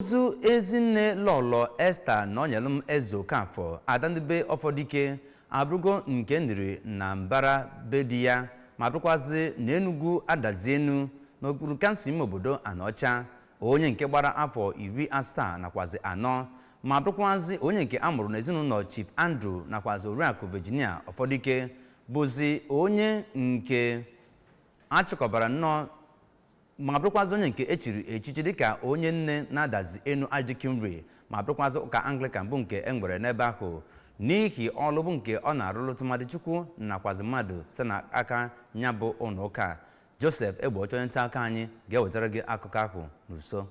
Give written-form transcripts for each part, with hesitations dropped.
Ozu Ezinne Lolo Esther Nonyelum Ezeokafor adandibe ofodike abrugo nke ndiri na mbara bedia ma brukwazi n'Enugu adazienu n'okpuru kansụl ime obodo Anaocha onye nke gbara afọ 70 nakwazi anọ ma brukwazi onye nke amụrụ n'ezinụlọ Chief Andrew nakwazi Oriaku Virginia ofodike bụzi onye nke achịkọbara nnọọ ma brukwazi onye nke echiri echichi dịka onye nne na-adazi enu Ajikinri ma brukwazi ụka Anglican bụ nke enwere n'ebe ahụ n'ihi ọlụ bụ nke ọ na-arụlụ tụmadị Chukwu nakwazi mmadụ site n'aka nya bụ ụlọ ụka. Joseph Egbochi onye nta aka anyị ga-ewetara gị akụkọ ahụ n'uso.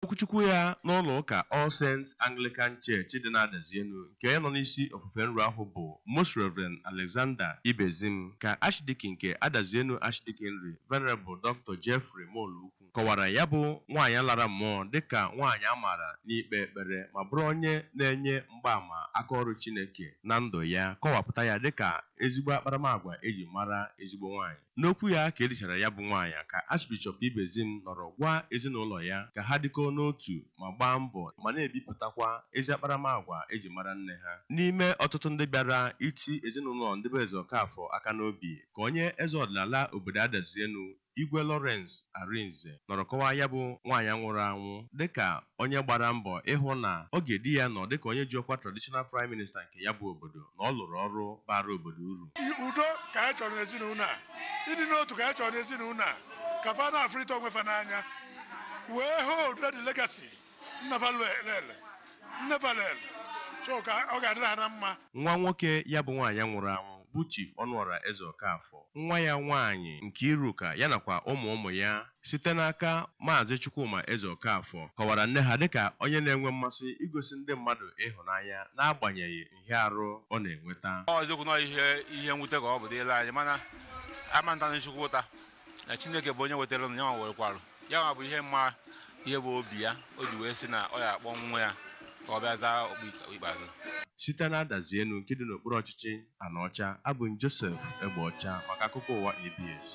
Okwuchukwu ya n'ụlọ ụka All Saints Anglican Church dị n'Adazienu nke ya nọ n'isi ofufe nru ahụ bụ Most Reverend Alexander Ibezim ka Archdeacon nke Adazienu Archdeaconry Venerable Dr. Jeffrey Molu kọwara ya bụ nwaanyị lara mmụọ dịka nwaanyị amara n'ikpe ekpere ma bụrụ onye na-enye mgbaàmà aka ọrụ Chineke na ndụ ya, kọwapụta ya dịka ezigbo akparamagwa eji mara ezigbo nwaanyị. N'okwu ya ka edichara ya bụ nwaanyị ka Archbishop Ibezim nọrọ gwa ezinụlọ ya ka ha dịkọ n'otu ma gbaa mbọ ma na-ebipụtakwa ezi akparamagwa eji mara nne ha. N'ime ọtụtụ ndị bịara iti ezinụlọ ndị bụ Ezeokafor aka n'obi ka onye eze ọdịnala obodo Adazienu Igwe Lawrence Arinze nọrọ kọwaa ya bụ nwaanyị nwụrụ anwụ dịka onye gbara mbọ ịhụ na oge di ya nọ dịka onye ji ọkwa traditional prime minister nke ya bụ obodo na ọ lụrụ ọrụ bara obodo uru. Udo ka anyị chọrọ n'ezinụlọ a, ịdị n'otu ka anyị chọrọ n'ezinụlọ a, ka fa na-afrịta onwe fa n'anya wee hold the legacy nnefa lele so ka ọ ga-adịrị ha na mma. Nwa nwoke ya bụ nwaanyị nwụrụ anwụ bụ Chief Ọnụọra Ezeokafor, nwa ya nwaanyị nke Iruka ya nakwa ụmụ ya site n'aka Maazị Chukwuma Ezeokafor kọwara nne ha dịka onye na-enwe mmasị igosi ndị mmadụ ịhụnanya n'agbanyeghị nhịarụ ọ na-enweta. Eziokwu na ihe mwute ka ọ bụ dịla anyị mana amanta na Chukwu ụta na Chineke bụ onye wetara na ya nwa werekwarụ ya nwa bụ ihe mma ihe bụ obi ya o ji wee sị na ọ ya akpọ nwa ya ka ọ bịa zaa okpu ikpeazụ. Site na Adazienu nke dị n'okpuru ọchịchị Anaocha, abụ m Joseph Egbochi maka akụkọ ụwa ABS.